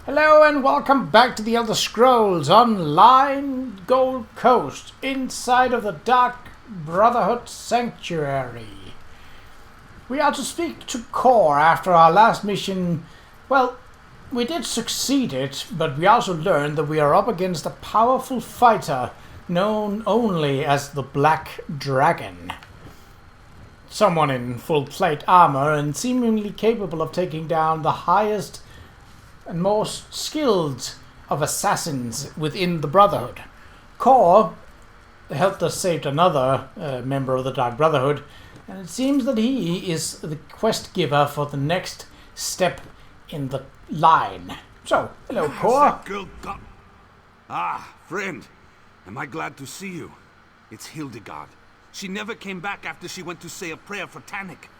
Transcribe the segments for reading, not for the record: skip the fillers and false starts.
Hello and welcome back to the Elder Scrolls Online Gold Coast, inside of the Dark Brotherhood Sanctuary. We are to speak to Qa'Rajh after our last mission. Well, we did succeed it, but we also learned that we are up against a powerful fighter known only as the Black Dragon. Someone in full plate armor and seemingly capable of taking down the highest and most skilled of assassins within the Brotherhood. Qa'Rajh helped us save another member of the Dark Brotherhood, and it seems that he is the quest giver for the next step in the line. So, hello, Qa'Rajh. Friend. Am I glad to see you? It's Hildegard. She never came back after she went to say a prayer for Tannic.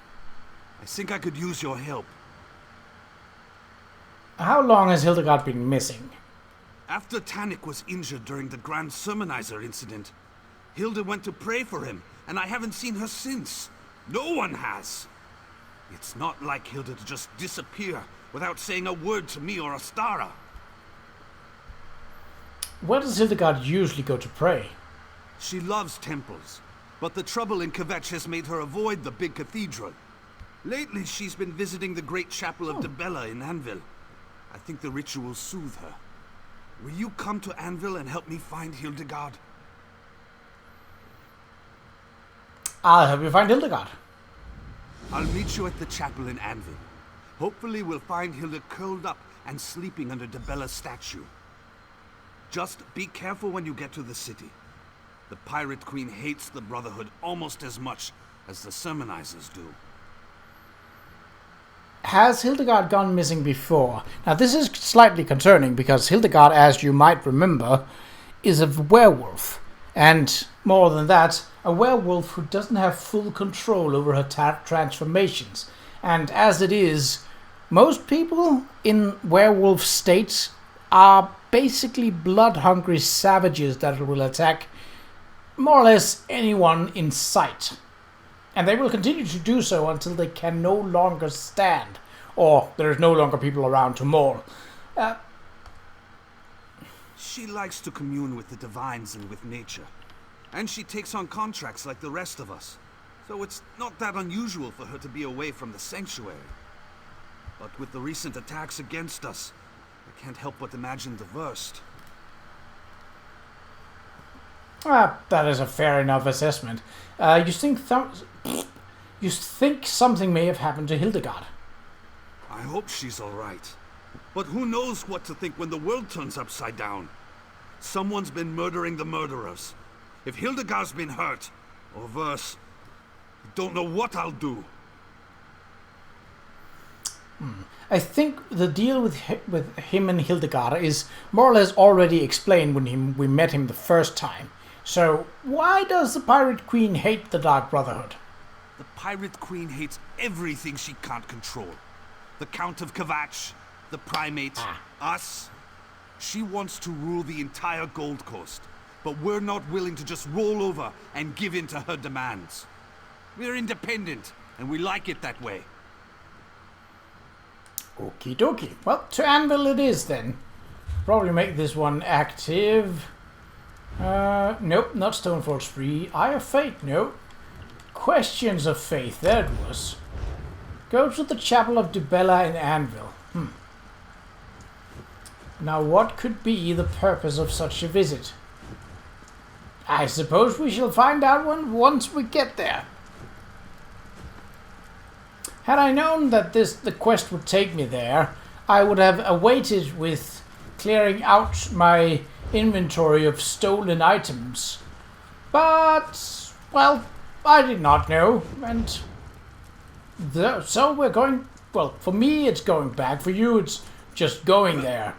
I think I could use your help. How long has Hildegard been missing? After Tannic was injured during the Grand Sermonizer incident, Hilda went to pray for him, and I haven't seen her since. No one has. It's not like Hilda to just disappear without saying a word to me or Astara. Where does Hildegard usually go to pray? She loves temples, but the trouble in Qa'Rajh has made her avoid the big cathedral. Lately, she's been visiting the great chapel of Dibella in Anvil. I think the rituals soothe her. Will you come to Anvil and help me find Hildegard? I'll help you find Hildegard. I'll meet you at the chapel in Anvil. Hopefully we'll find Hilda curled up and sleeping under Dibella's statue. Just be careful when you get to the city. The Pirate Queen hates the Brotherhood almost as much as the Sermonizers do. Has Hildegard gone missing before? Now this is slightly concerning because Hildegard, as you might remember, is a werewolf. And more than that, a werewolf who doesn't have full control over her transformations. And as it is, most people in werewolf states are basically blood-hungry savages that will attack more or less anyone in sight. And they will continue to do so until they can no longer stand, or there is no longer people around to maul. She likes to commune with the divines and with nature. And she takes on contracts like the rest of us. So it's not that unusual for her to be away from the sanctuary. But with the recent attacks against us, I can't help but imagine the worst. That is a fair enough assessment. You think something may have happened to Hildegard? I hope she's alright. But who knows what to think when the world turns upside down? Someone's been murdering the murderers. If Hildegard's been hurt, or worse, I don't know what I'll do. I think the deal with him and Hildegard is more or less already explained when we met him the first time. So, why does the Pirate Queen hate the Dark Brotherhood? The Pirate Queen hates everything she can't control. The Count of Qa'Rajh, the Primate, us. She wants to rule the entire Gold Coast, but we're not willing to just roll over and give in to her demands. We're independent, and we like it that way. Okie dokie. Well, to Anvil it is then. Probably make this one active. Nope, not Stoneforge 3. Eye of Fate, no. Questions of Faith, there it was. Go to the Chapel of Dibella in Anvil. Now what could be the purpose of such a visit? I suppose we shall find out once we get there. Had I known that the quest would take me there, I would have awaited with clearing out my inventory of stolen items. But, well, I did not know, and so we're going, well, for me it's going back, for you it's just going there.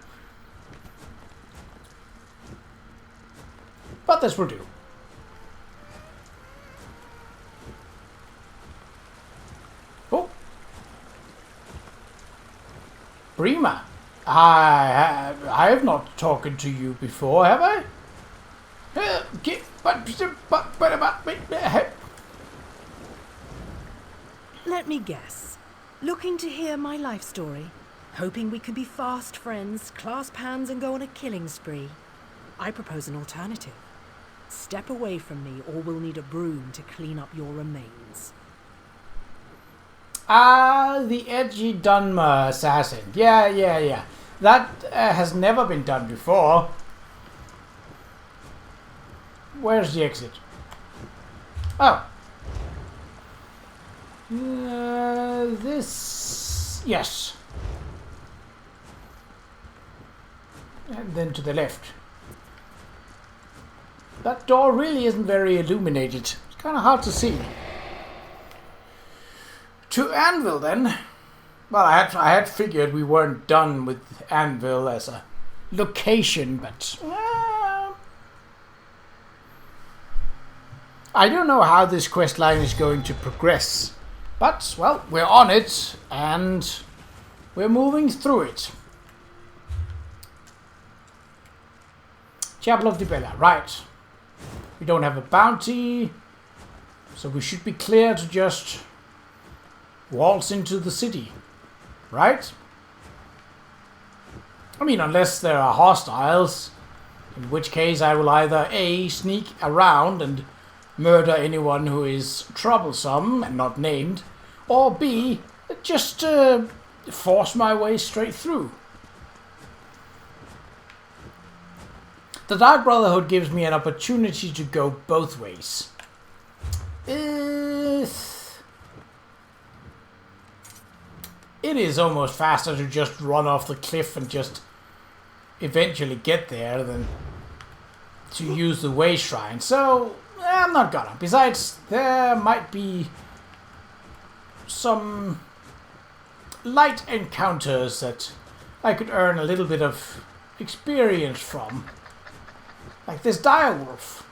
But this will do. Oh. Brima, I have not talked to you before, have I? Let me guess. Looking to hear my life story? Hoping we can be fast friends, clasp hands and go on a killing spree. I propose an alternative. Step away from me or we'll need a broom to clean up your remains. Ah, the edgy Dunmer assassin. Yeah. That has never been done before. Where's the exit? Oh. This... Yes. And then to the left. That door really isn't very illuminated. It's kind of hard to see. To Anvil then. Well, I had figured we weren't done with Anvil as a location, but I don't know how this quest line is going to progress. But, well, we're on it, and we're moving through it. Chapel of Dibella, right. We don't have a bounty, so we should be clear to just waltz into the city, right? I mean, unless there are hostiles, in which case I will either A, sneak around and murder anyone who is troublesome and not named, or B, just force my way straight through. The Dark Brotherhood gives me an opportunity to go both ways. It is almost faster to just run off the cliff and just eventually get there than to use the way shrine. So, I'm not gonna. Besides, there might be some light encounters that I could earn a little bit of experience from. Like this direwolf.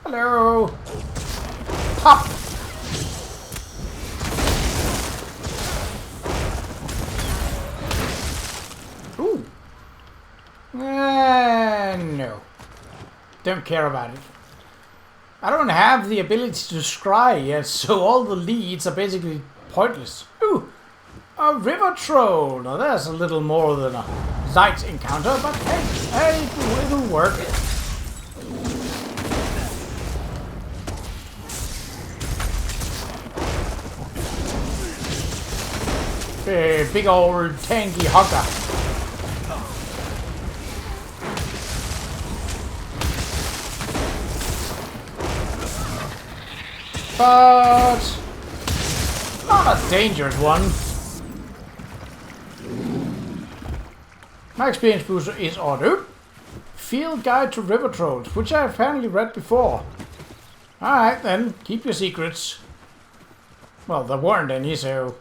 Hello. Pop. Ooh. No. Don't care about it. I don't have the ability to scry yet, so all the leads are basically pointless. Ooh. A river troll. Now that's a little more than a light encounter, but hey, it'll work. Big old tanky hugger. But not a dangerous one. My experience booster is auto. Field Guide to River Trolls, which I apparently read before. Alright then, keep your secrets. Well, there weren't any, so...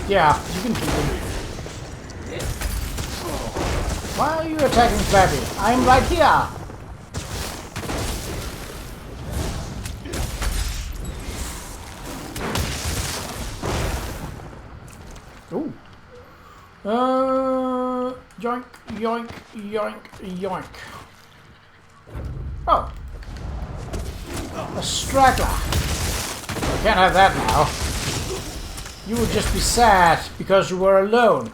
yeah, you can keep them. Why are you attacking Flappy? I'm right here! Ooh. Yoink, yoink, yoink, yoink. Oh. A straggler. I can't have that now. You would just be sad because you were alone.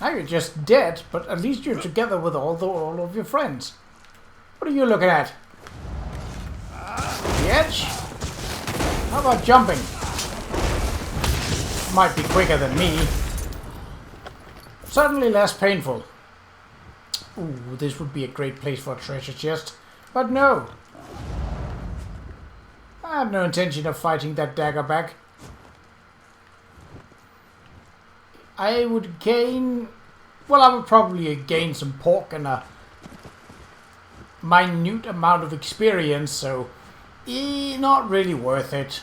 Now you're just dead, but at least you're together with all of your friends. What are you looking at? The edge? How about jumping? Might be quicker than me. Certainly less painful. Ooh, this would be a great place for a treasure chest. But no. I have no intention of fighting that dagger back. I would gain... well, I would probably gain some pork and a minute amount of experience, so... not really worth it.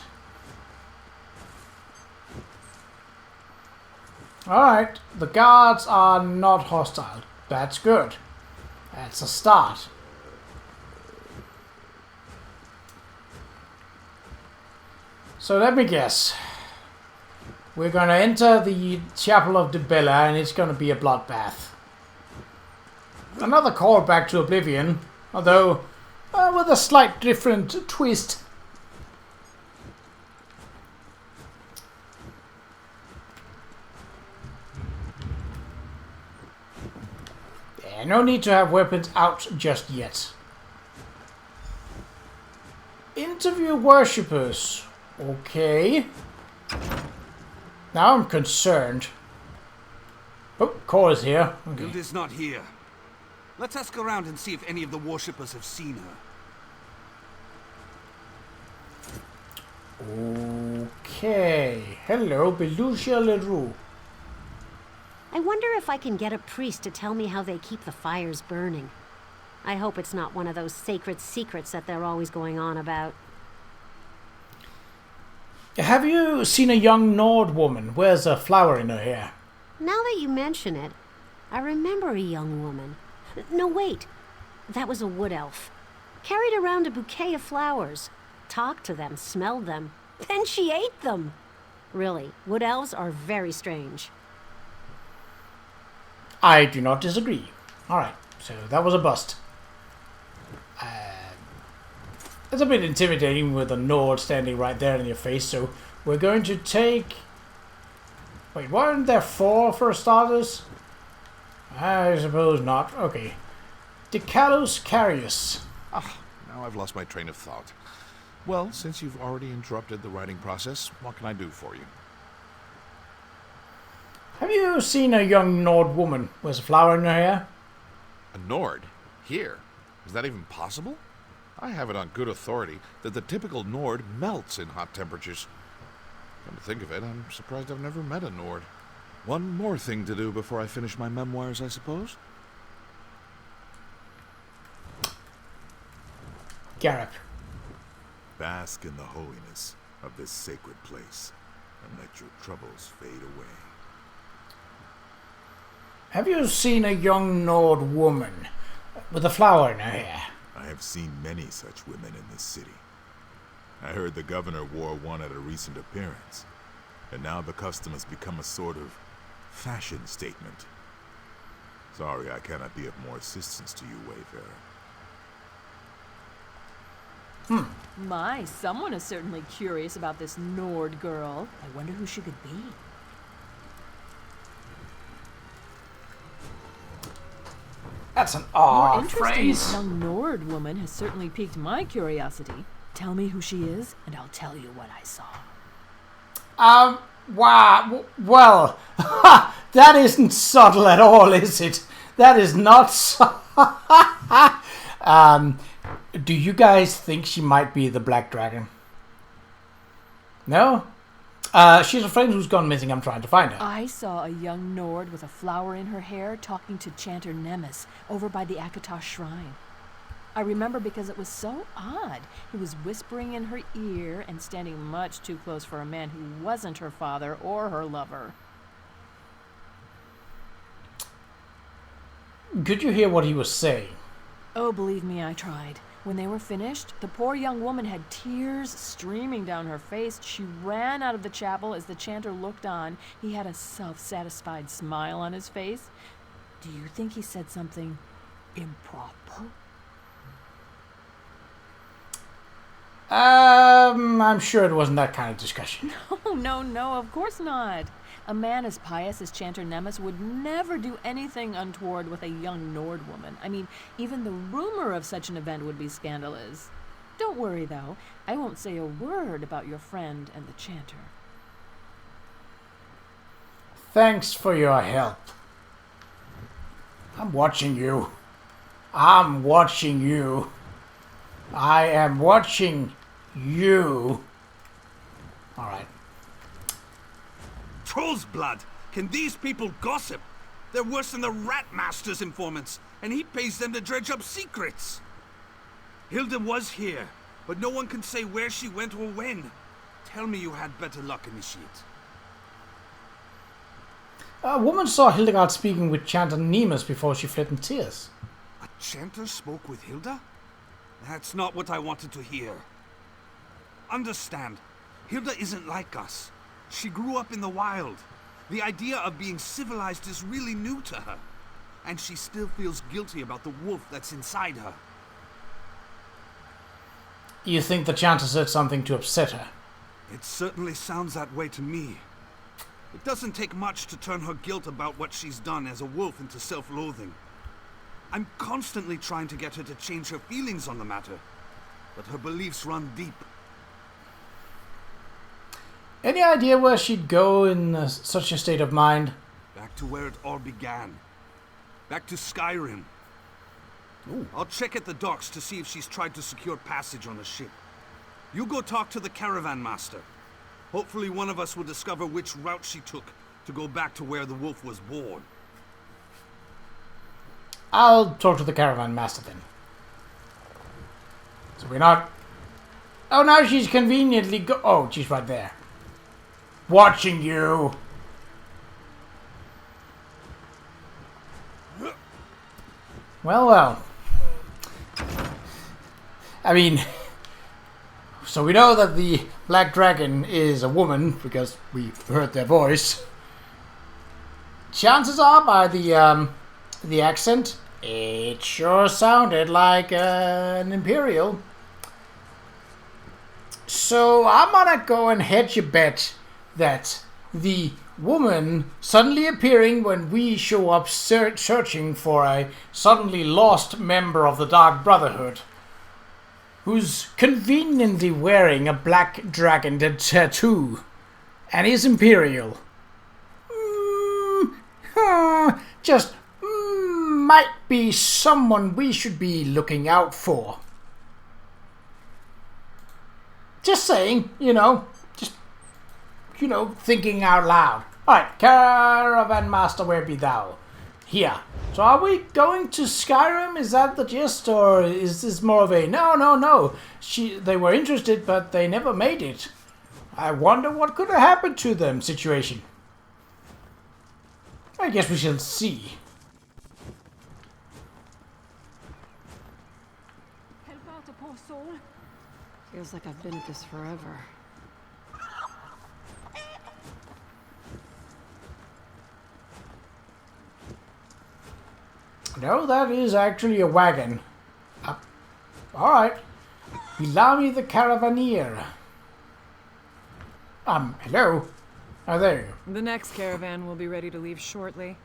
Alright, the guards are not hostile. That's good. That's a start. So let me guess. We're gonna enter the Chapel of Dibella and it's gonna be a bloodbath. Another callback to Oblivion, although with a slight different twist. Yeah, no need to have weapons out just yet. Interview worshippers. Okay. Now I'm concerned. Oh, Cole is here. Okay. Hilda's not here. Let's ask around and see if any of the worshippers have seen her. Okay. Hello, Belusia Leroux. I wonder if I can get a priest to tell me how they keep the fires burning. I hope it's not one of those sacred secrets that they're always going on about. Have you seen a young Nord woman? Wears a flower in her hair. Now that you mention it, I remember a young woman. No, wait. That was a wood elf. Carried around a bouquet of flowers. Talked to them, smelled them. Then she ate them. Really, wood elves are very strange. I do not disagree. Alright, so that was a bust. It's a bit intimidating with a Nord standing right there in your face, so we're going to take... Wait, weren't there 4 for starters? I suppose not. Okay. Decalos Carius. Now I've lost my train of thought. Well, since you've already interrupted the writing process, what can I do for you? Have you seen a young Nord woman with a flower in her hair? A Nord? Here? Is that even possible? I have it on good authority that the typical Nord melts in hot temperatures. Come to think of it, I'm surprised I've never met a Nord. One more thing to do before I finish my memoirs, I suppose? Garrett. Bask in the holiness of this sacred place, and let your troubles fade away. Have you seen a young Nord woman with a flower in her hair? I have seen many such women in this city. I heard the governor wore one at a recent appearance, and now the custom has become a sort of fashion statement. Sorry I cannot be of more assistance to you, Wayfarer. My, someone is certainly curious about this Nord girl. I wonder who she could be. That's an Your odd interest in phrase. this young Nord woman has certainly piqued my curiosity. Tell me who she is, and I'll tell you what I saw. Wow. Well, that isn't subtle at all, is it? That is not do you guys think she might be the Black Dragon? No? She's a friend who's gone missing. I'm trying to find her. I saw a young Nord with a flower in her hair talking to Chanter Nemes over by the Akatosh shrine. I remember because it was so odd. He was whispering in her ear and standing much too close for a man who wasn't her father or her lover. Could you hear what he was saying? Oh, believe me, I tried. When they were finished, the poor young woman had tears streaming down her face. She ran out of the chapel as the chanter looked on. He had a self-satisfied smile on his face. Do you think he said something improper? I'm sure it wasn't that kind of discussion. Oh, no, of course not. A man as pious as Chanter Nemes would never do anything untoward with a young Nord woman. I mean, even the rumor of such an event would be scandalous. Don't worry, though. I won't say a word about your friend and the chanter. Thanks for your help. I'm watching you. I'm watching you. I am watching you. Alright. Troll's blood! Can these people gossip? They're worse than the Rat Master's informants, and he pays them to dredge up secrets. Hilda was here, but no one can say where she went or when. Tell me you had better luck, Initiate. A woman saw Hildegard speaking with Chanter Nemes before she fled in tears. A chanter spoke with Hilda? That's not what I wanted to hear. Understand, Hilda isn't like us. She grew up in the wild. The idea of being civilized is really new to her. And she still feels guilty about the wolf that's inside her. You think the Chanter said something to upset her? It certainly sounds that way to me. It doesn't take much to turn her guilt about what she's done as a wolf into self-loathing. I'm constantly trying to get her to change her feelings on the matter, but her beliefs run deep. Any idea where she'd go in such a state of mind? Back to where it all began. Back to Skyrim. Ooh. I'll check at the docks to see if she's tried to secure passage on the ship. You go talk to the caravan master. Hopefully one of us will discover which route she took to go back to where the wolf was born. I'll talk to the caravan master then. So we're not... Oh, now she's conveniently oh, she's right there. Watching you. Well, well. I mean... So we know that the Black Dragon is a woman, because we heard their voice. Chances are, by the accent, it sure sounded like an Imperial. So I'm gonna go and hedge a bet that the woman suddenly appearing when we show up searching for a suddenly lost member of the Dark Brotherhood, who's conveniently wearing a black dragon tattoo and is Imperial, just might be someone we should be looking out for. Just saying, thinking out loud. Alright, Caravan Master, where be thou? Here. So are we going to Skyrim? Is that the gist? Or is this more of a, no. They were interested, but they never made it. I wonder what could have happened to them situation. I guess we shall see. Help out a poor soul. Feels like I've been at this forever. No, that is actually a wagon. Alright. Bellamy the Caravaneer. Hello. Oh, there you. The next caravan will be ready to leave shortly.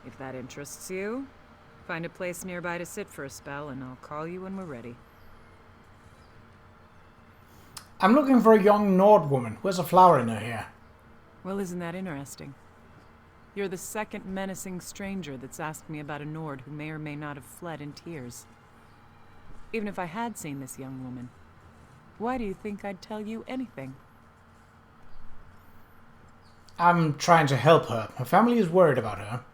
If that interests you, find a place nearby to sit for a spell, and I'll call you when we're ready. I'm looking for a young Nord woman. Where's a flower in her hair? Well, isn't that interesting? You're the second menacing stranger that's asked me about a Nord who may or may not have fled in tears. Even if I had seen this young woman, why do you think I'd tell you anything? I'm trying to help her. Her family is worried about her.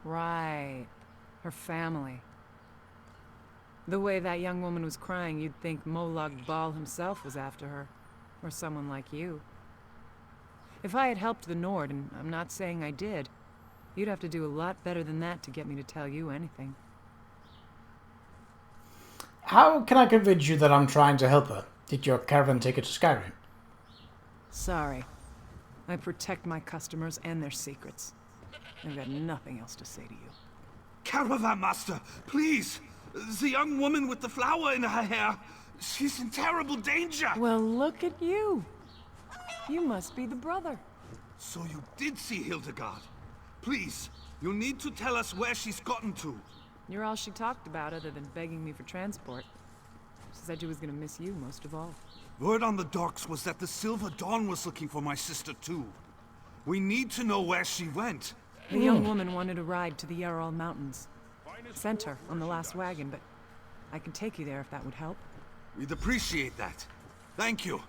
Right. Her family. The way that young woman was crying, you'd think Molag Bal himself was after her. Or someone like you. If I had helped the Nord, and I'm not saying I did, you'd have to do a lot better than that to get me to tell you anything. How can I convince you that I'm trying to help her? Did your caravan take her to Skyrim? Sorry. I protect my customers and their secrets. I've got nothing else to say to you. Caravan Master, please! The young woman with the flower in her hair, she's in terrible danger! Well, look at you! You must be the brother. So you did see Hildegard. Please, you need to tell us where she's gotten to. You're all she talked about other than begging me for transport. She said she was gonna miss you most of all. Word on the docks was that the Silver Dawn was looking for my sister too. We need to know where she went. The young woman wanted a ride to the Yarral Mountains. Sent her on the last wagon, but I can take you there if that would help. We'd appreciate that. Thank you.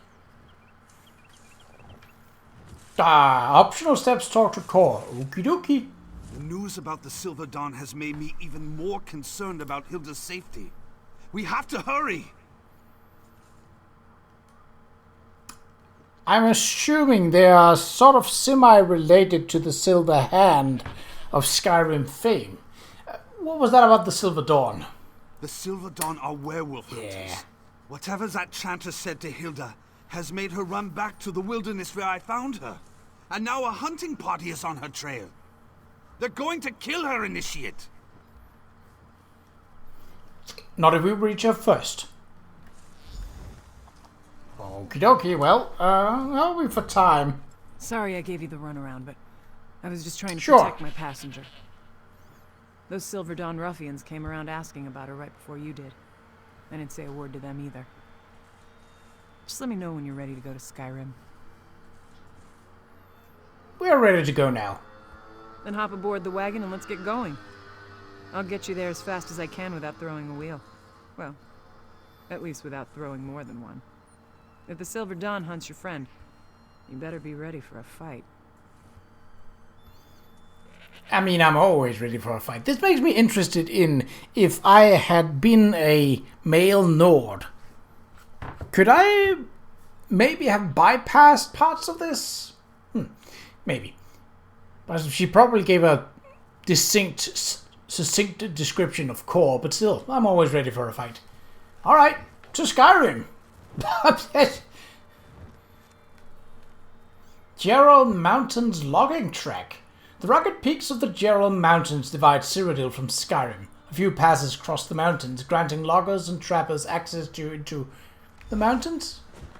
Optional steps talk to Core. Okie dokie. The news about the Silver Dawn has made me even more concerned about Hilda's safety. We have to hurry! I'm assuming they are sort of semi-related to the Silver Hand of Skyrim fame. What was that about the Silver Dawn? The Silver Dawn are werewolf hunters. Yeah. Whatever that chanter said to Hilda has made her run back to the wilderness where I found her. And now a hunting party is on her trail. They're going to kill her, Initiate. Not if we reach her first. Okie dokie, well, I'll wait for time. Sorry I gave you the runaround, but I was just trying to Sure. protect my passenger. Those Silver Dawn ruffians came around asking about her right before you did. I didn't say a word to them either. Just let me know when you're ready to go to Skyrim. We're ready to go now. Then hop aboard the wagon and let's get going. I'll get you there as fast as I can without throwing a wheel. Well, at least without throwing more than one. If the Silver Dawn hunts your friend, you better be ready for a fight. I mean, I'm always ready for a fight. This makes me interested in if I had been a male Nord. Could I maybe have bypassed parts of this? Maybe. But she probably gave a succinct description of core, but still, I'm always ready for a fight. Alright, to Skyrim. Gerald Mountains logging track. The rugged peaks of the Gerald Mountains divide Cyrodiil from Skyrim. A few passes cross the mountains, granting loggers and trappers access into the mountains.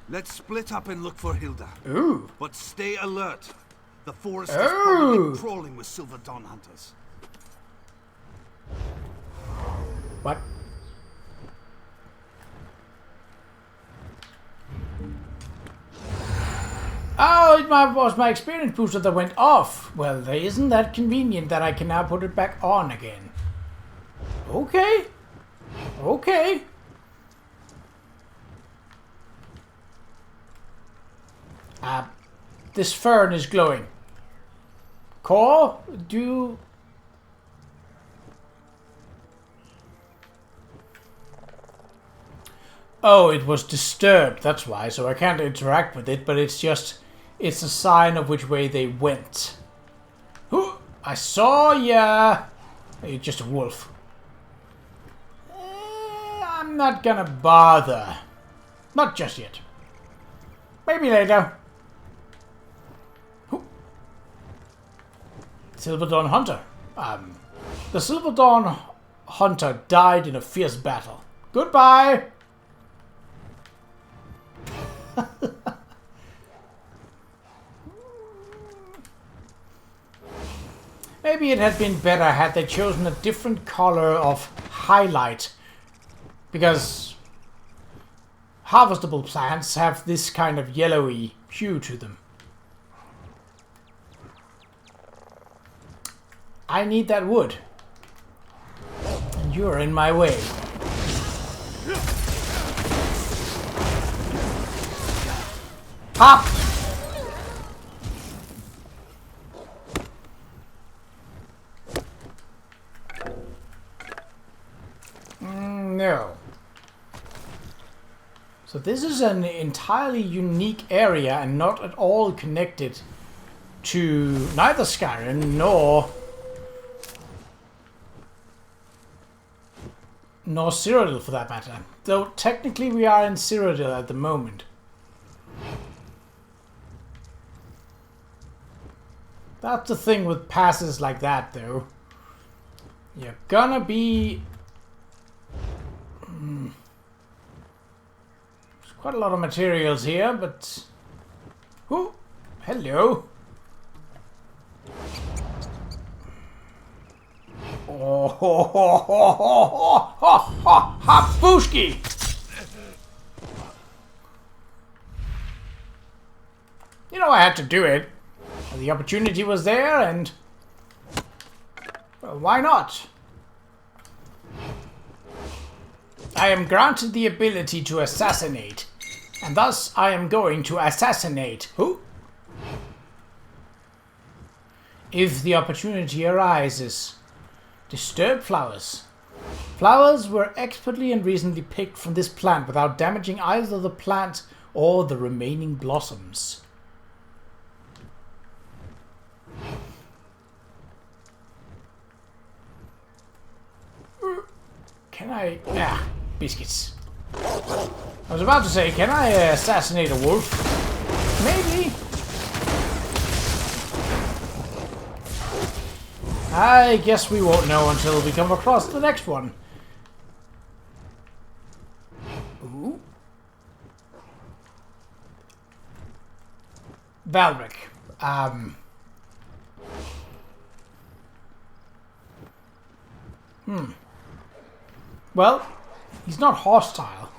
Let's split up and look for Hilda. Ooh. But stay alert. The forest is probably crawling with Silver Dawn hunters. What? Oh, it was my experience booster that went off. Well, isn't that convenient that I can now put it back on again? Okay. Okay. This fern is glowing. Core, do... Oh, it was disturbed, that's why, so I can't interact with it, but it's just... It's a sign of which way they went. Ooh, I saw ya! You're just a wolf. I'm not gonna bother. Not just yet. Maybe later. Ooh. Silver Dawn Hunter. The Silver Dawn Hunter died in a fierce battle. Goodbye! Maybe it had been better had they chosen a different color of highlight, because harvestable plants have this kind of yellowy hue to them. I need that wood, and you're in my way. Hop! No. So this is an entirely unique area and not at all connected to neither Skyrim nor Cyrodiil for that matter. Though technically we are in Cyrodiil at the moment. That's the thing with passes like that, though. You're gonna be... There's quite a lot of materials here, but... Oh, hello. Oh, ho, ho, ho, ho, ho, ho, ho, booski! You know I had to do it. The opportunity was there, and well, why not? I am granted the ability to assassinate, and thus I am going to assassinate. Who? If the opportunity arises. Disturb flowers. Flowers were expertly and recently picked from this plant without damaging either the plant or the remaining blossoms. Can I... Ah, biscuits. I was about to say, can I assassinate a wolf? Maybe. I guess we won't know until we come across the next one. Ooh. Valric. Well, he's not hostile.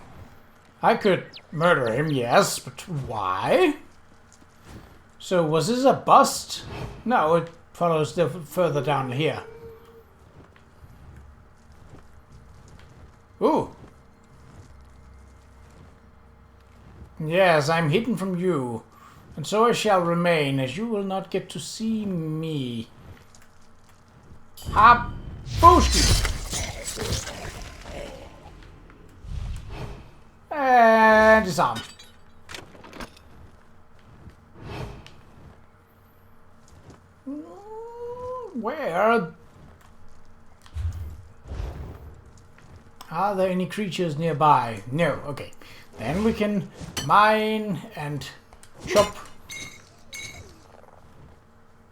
I could murder him, yes, but why? So was this a bust? No, it follows further down here. Ooh. Yes, I'm hidden from you, and so I shall remain, as you will not get to see me. Habooski! And disarm. Where? Are there any creatures nearby? No, okay. Then we can mine and chop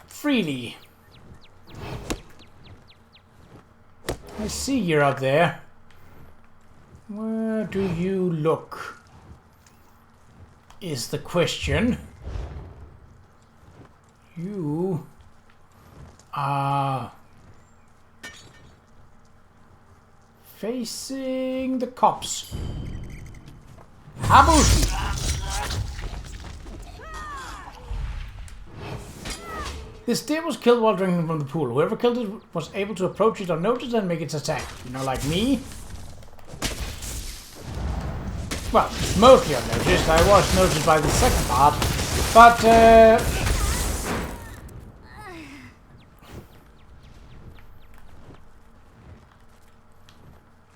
freely. I see you're up there. Where do you look? Is the question. You are facing the cops. Habushi! This deer was killed while drinking from the pool. Whoever killed it was able to approach it unnoticed and make its attack. You know, like me? Well, mostly unnoticed. I was noticed by the second part. But,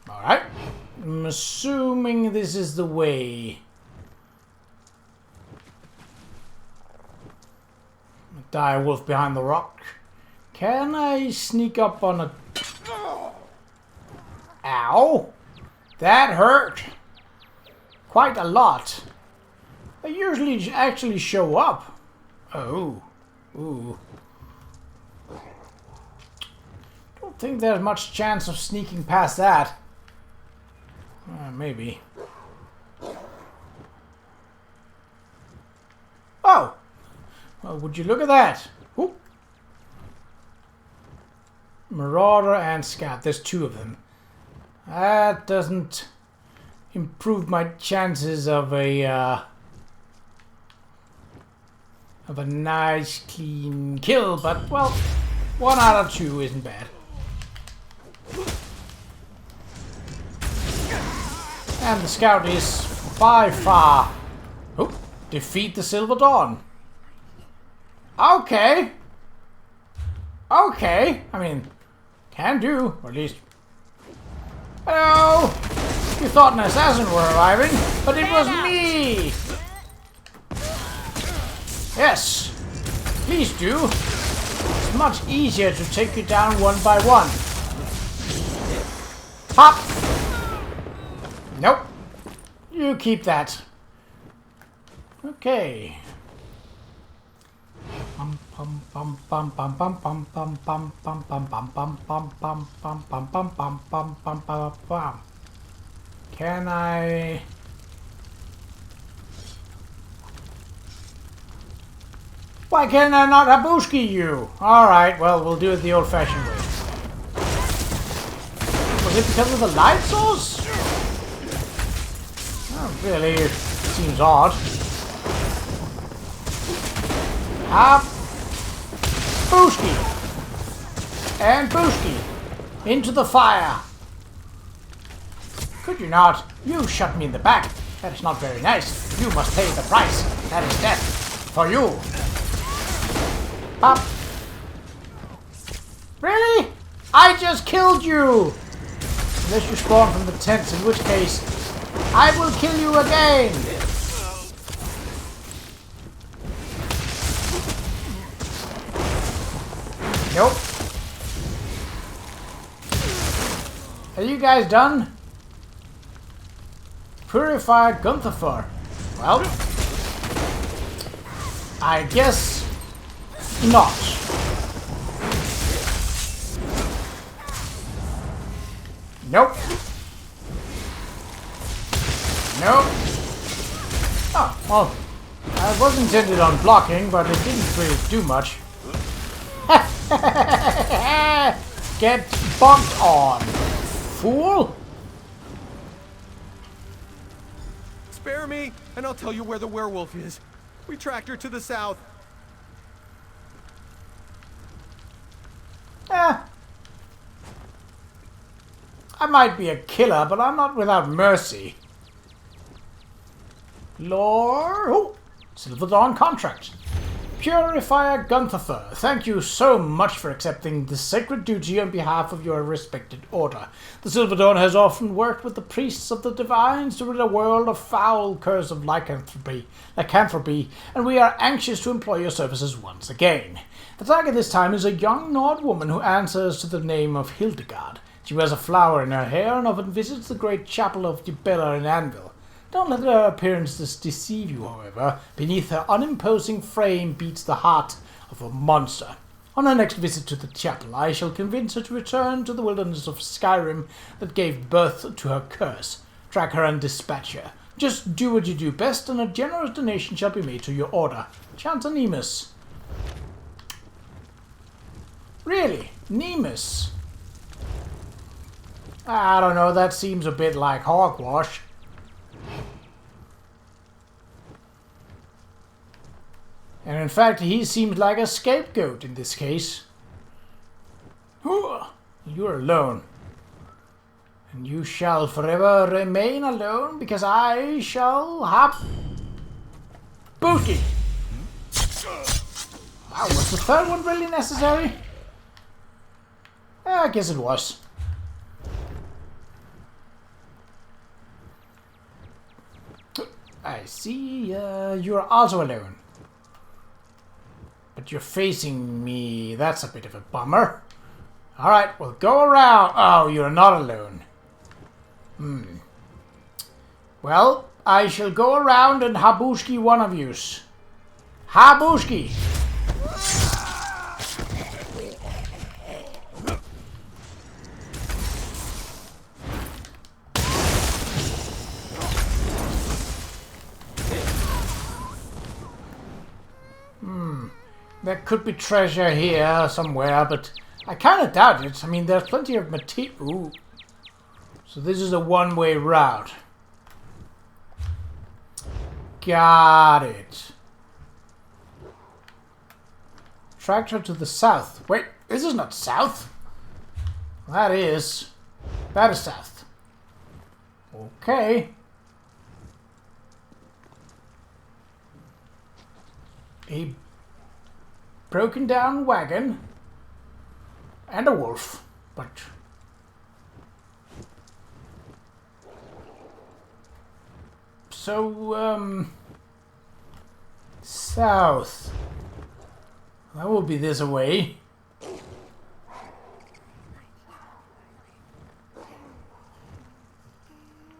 alright. I'm assuming this is the way. A dire wolf behind the rock. Can I sneak up on a... Ow! That hurt! Quite a lot. They usually actually show up. Oh. Ooh. Don't think there's much chance of sneaking past that. Maybe. Oh! Well, would you look at that? Ooh. Marauder and Scout. There's two of them. That doesn't improve my chances of a nice clean kill, but well, 1 out of 2 isn't bad. And the Scout is by far... Oh, defeat the Silver Dawn. Okay. Okay. I mean, can do, or at least... Hello! You thought an assassin were arriving, but it was me! Yes. Please do. It's much easier to take you down one by one. Pop! Nope. You keep that. Okay. Can I... Why can I not Habushki you? Alright, well, we'll do it the old-fashioned way. Was it because of the light source? Oh, really, it seems odd. Habushki! And Bushki! Into the fire! Could you not? You shot me in the back. That is not very nice. You must pay the price. That is death. For you. Pop. Really? I just killed you! Unless you spawn from the tents, in which case, I will kill you again! Nope. Are you guys done? Purified Gunther. Well, I guess not. Nope. Nope. Oh, well, I was intended on blocking, but it didn't really do much. Get bonked on, fool! Spare me, and I'll tell you where the werewolf is. We tracked her to the south. I might be a killer, but I'm not without mercy. Lord... Oh, Silver Dawn contract. Purifier Gunther, thank you so much for accepting this sacred duty on behalf of your respected order. The Silver Dawn has often worked with the priests of the divines to rid a world of foul curse of lycanthropy, and we are anxious to employ your services once again. The target this time is a young Nord woman who answers to the name of Hildegard. She wears a flower in her hair and often visits the great chapel of Dibella in Anvil. Don't let her appearances deceive you, however. Beneath her unimposing frame beats the heart of a monster. On her next visit to the chapel, I shall convince her to return to the wilderness of Skyrim that gave birth to her curse. Track her and dispatch her. Just do what you do best, and a generous donation shall be made to your order. Chancellor Nemus. Really? Nemus? I don't know, that seems a bit like hogwash. And in fact, he seems like a scapegoat in this case. You're alone. And you shall forever remain alone, because I shall have... Booty! Wow, was the third one really necessary? I guess it was. I see, you're also alone. But you're facing me. That's a bit of a bummer. Alright, well, go around. Oh, you're not alone. Well, I shall go around and habushki one of yous. Habushki! There could be treasure here somewhere, but I kind of doubt it. I mean, there's plenty of material. Ooh. So this is a one-way route. Got it. Tractor to the south. Wait, this is not south. That is south. Okay. A broken down wagon and a wolf, but so south. That will be this away.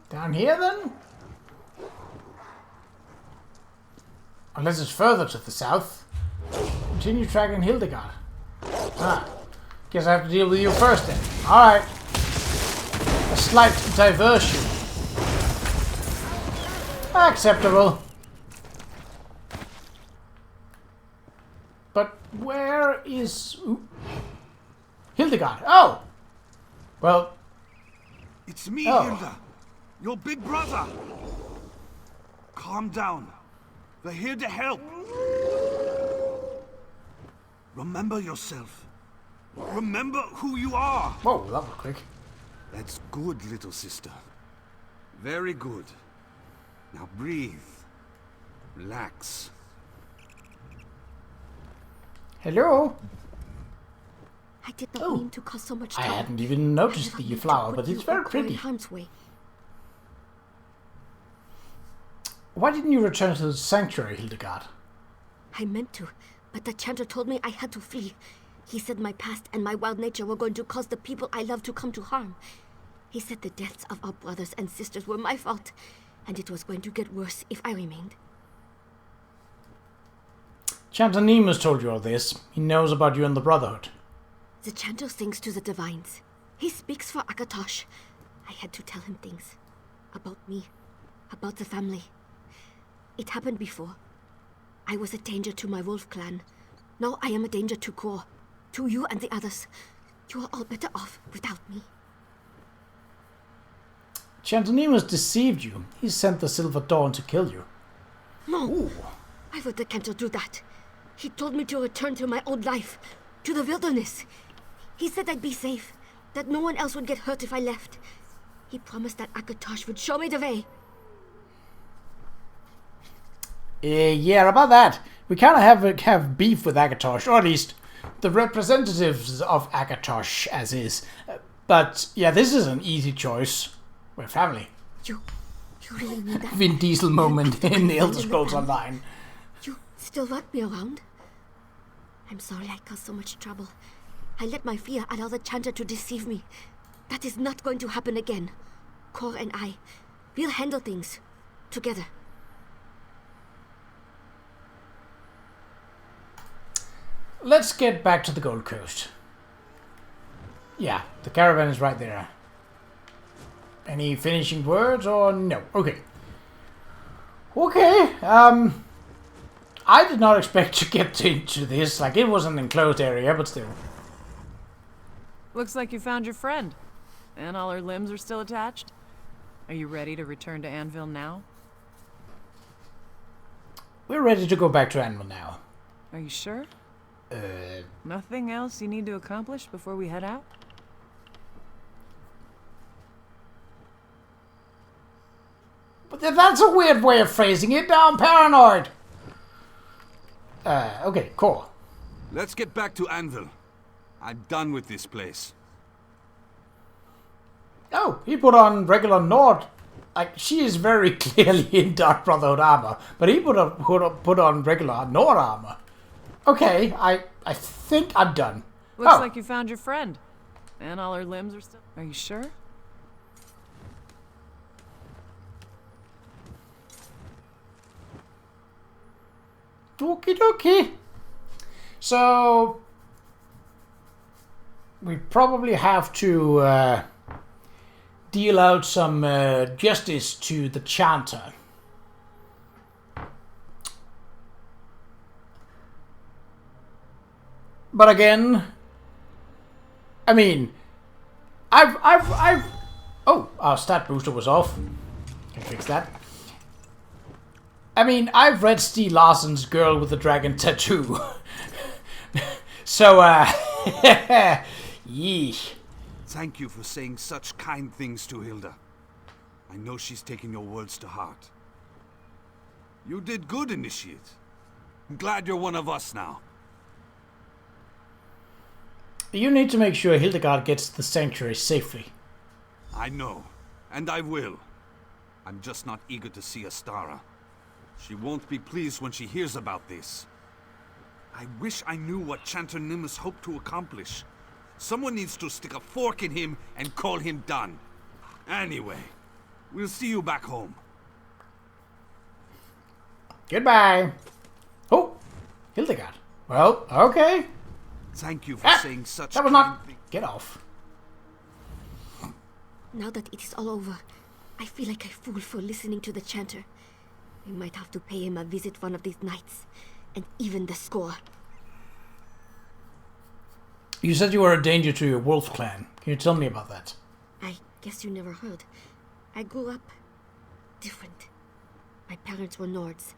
Down here then? Unless it's further to the south. Continue tracking Hildegard. Guess I have to deal with you first then. Alright. A slight diversion. Acceptable. But where is... Ooh. Hildegard? Oh! Well... It's me, Hilda. Your big brother. Calm down. We're here to help. Remember yourself. Remember who you are. Whoa, that was quick. That's good, little sister. Very good. Now breathe. Relax. Hello? I did not mean to cause so much I trouble. hadn't even noticed the flower, but it's very pretty. Why didn't you return to the sanctuary, Hildegard? I meant to, but the chanter told me I had to flee. He said my past and my wild nature were going to cause the people I love to come to harm. He said the deaths of our brothers and sisters were my fault, and it was going to get worse if I remained. Chanter Nemus told you all this. He knows about you and the Brotherhood. The chanter sings to the divines. He speaks for Akatosh. I had to tell him things. About me. About the family. It happened before. I was a danger to my wolf clan. Now I am a danger to Qa'Rajh. To you and the others. You are all better off without me. Chanter Nemus deceived you. He sent the Silver Dawn to kill you. No. Ooh. Why would the Cantor do that? He told me to return to my old life, to the wilderness. He said I'd be safe, that no one else would get hurt if I left. He promised that Qa'Rajh would show me the way. Yeah, about that. We kind of have beef with Qa'Rajh, or at least the representatives of Qa'Rajh, as is. But yeah, this is an easy choice. We're family. You really mean that? Vin Diesel moment in the Elder Scrolls Online. You still want me around? I'm sorry I caused so much trouble. I let my fear allow the Chanter to deceive me. That is not going to happen again. Cor and I, we'll handle things together. Let's get back to the Gold Coast. Yeah, the caravan is right there. Any finishing words or no? Okay. Okay, I did not expect to get into this. Like, it was an enclosed area, but still. Looks like you found your friend. And all her limbs are still attached. Are you ready to return to Anvil now? We're ready to go back to Anvil now. Are you sure? Nothing else you need to accomplish before we head out? But that's a weird way of phrasing it. Now I'm paranoid. Okay, cool. Let's get back to Anvil. I'm done with this place. Oh, he put on regular Nord. Like, she is very clearly in Dark Brotherhood armor, but he put on regular Nord armor. Okay, I think I'm done. Looks like you found your friend. And all her limbs are still... Are you sure? Okie dokie. So we probably have to deal out some justice to the Chanter. But again, I mean, oh, our stat booster was off. Can fix that. I mean, I've read Stieg Larsson's Girl with the Dragon Tattoo. So, yeesh. Thank you for saying such kind things to Hilda. I know she's taken your words to heart. You did good, Initiate. I'm glad you're one of us now. You need to make sure Hildegard gets to the sanctuary safely. I know, and I will. I'm just not eager to see Astara. She won't be pleased when she hears about this. I wish I knew what Chanter Nemus hoped to accomplish. Someone needs to stick a fork in him and call him done. Anyway, we'll see you back home. Goodbye. Oh, Hildegard. Well, okay. Thank you for saying such that was not... Get off. Now that it is all over, I feel like a fool for listening to the Chanter. We might have to pay him a visit one of these nights, and even the score. You said you were a danger to your wolf clan. Can you tell me about that? I guess you never heard. I grew up different. My parents were Nords,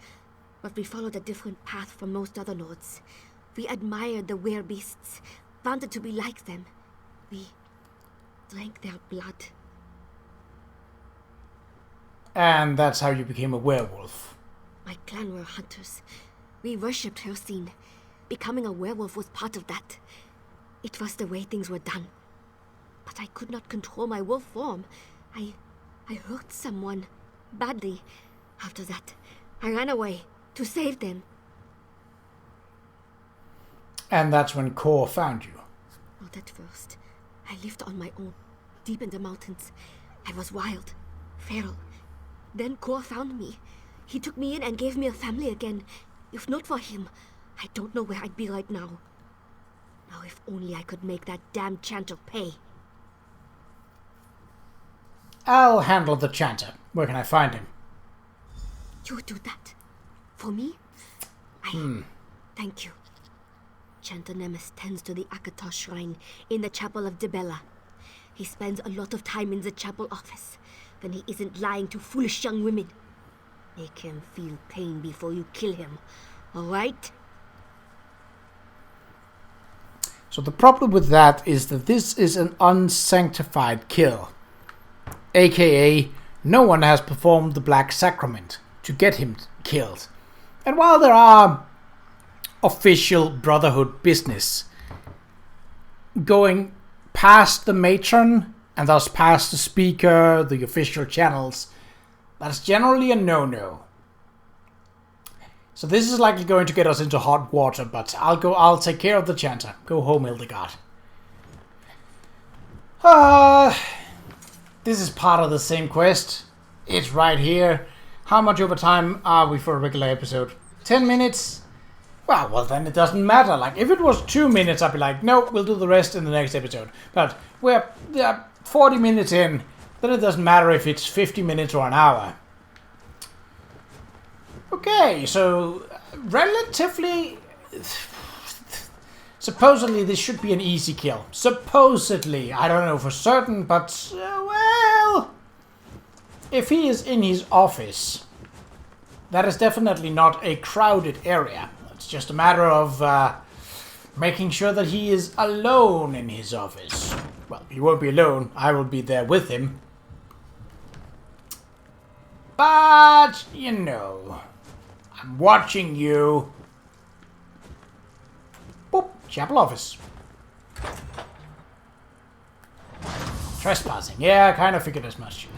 but we followed a different path from most other Nords. We admired the werebeasts, wanted to be like them. We drank their blood. And that's how you became a werewolf. My clan were hunters. We worshipped Hircine. Becoming a werewolf was part of that. It was the way things were done. But I could not control my wolf form. I hurt someone badly. After that, I ran away to save them. And that's when Qa'Rajh found you. Not at first. I lived on my own, deep in the mountains. I was wild, feral. Then Qa'Rajh found me. He took me in and gave me a family again. If not for him, I don't know where I'd be right now. Now if only I could make that damn Chanter pay. I'll handle the Chanter. Where can I find him? You would do that? For me? Thank you. Chanter Nemes tends to the Akator shrine in the chapel of Dibella. He spends a lot of time in the chapel office when he isn't lying to foolish young women. Make him feel pain before you kill him, all right? So the problem with that is that this is an unsanctified kill. AKA, no one has performed the Black Sacrament to get him killed. And while there are official Brotherhood business going past the matron and thus past the speaker, the official channels, that's generally a no-no. So this is likely going to get us into hot water, but I'll take care of the chanter. Go home, Hildegard. This is part of the same quest. It's right here. How much overtime are we for a regular episode? 10 minutes? Well, then it doesn't matter. Like, if it was 2 minutes, I'd be like, no, we'll do the rest in the next episode. But we're 40 minutes in, then it doesn't matter if it's 50 minutes or an hour. Okay, so relatively... Supposedly this should be an easy kill. Supposedly. I don't know for certain, but, well... If he is in his office, that is definitely not a crowded area. It's just a matter of making sure that he is alone in his office. Well, he won't be alone. I will be there with him. But, you know, I'm watching you. Boop, chapel office. Trespassing. Yeah, I kind of figured as much.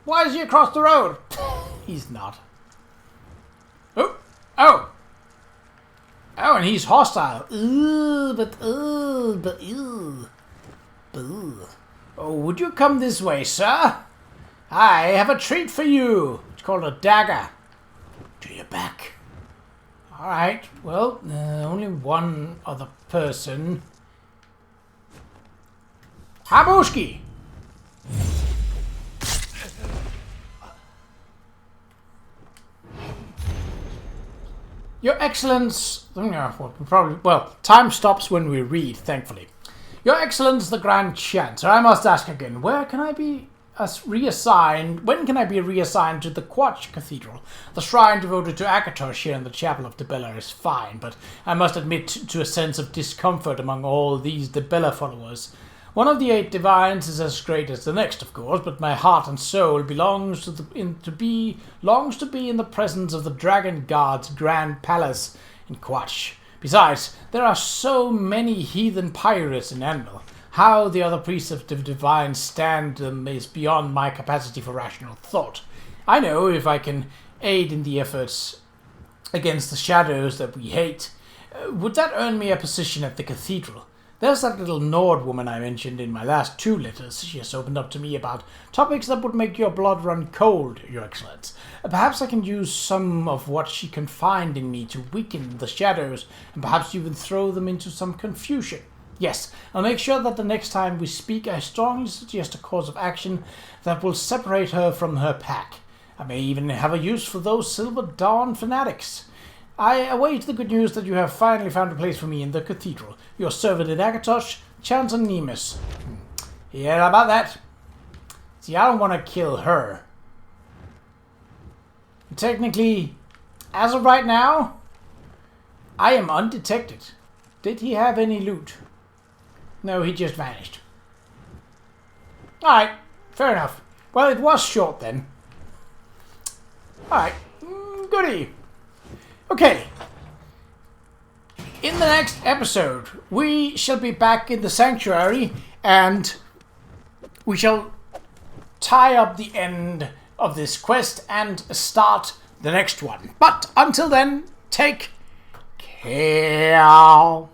Why is he across the road? He's not. Oh, and he's hostile. Oh, would you come this way, sir? I have a treat for you. It's called a dagger. To your back. Alright, well, only one other person. Habushki! Your Excellence... time stops when we read, thankfully. Your Excellence, the Grand Chancer, I must ask again, when can I be reassigned to the Qa'Rajh Cathedral? The shrine devoted to Akator here in the Chapel of Dibella is fine, but I must admit to a sense of discomfort among all these Dibella followers. One of the 8 divines is as great as the next, of course, but my heart and soul longs to be in the presence of the Dragon God's grand palace in Qa'Rajh. Besides, there are so many heathen pirates in Anvil. How the other preceptive divines stand them is beyond my capacity for rational thought. I know if I can aid in the efforts against the shadows that we hate, would that earn me a position at the cathedral? There's that little Nord woman I mentioned in my last 2 letters. She has opened up to me about topics that would make your blood run cold, Your Excellence. Perhaps I can use some of what she can find in me to weaken the shadows, and perhaps even throw them into some confusion. Yes, I'll make sure that the next time we speak, I strongly suggest a course of action that will separate her from her pack. I may even have a use for those Silver Dawn fanatics. I await the good news that you have finally found a place for me in the cathedral. Your servant in Akatosh, Chancer Nemes. Yeah, about that. See, I don't want to kill her. Technically, as of right now, I am undetected. Did he have any loot? No, he just vanished. Alright, fair enough. Well, it was short then. Alright, goody. Okay. In the next episode, we shall be back in the sanctuary and we shall tie up the end of this quest and start the next one. But until then, take care.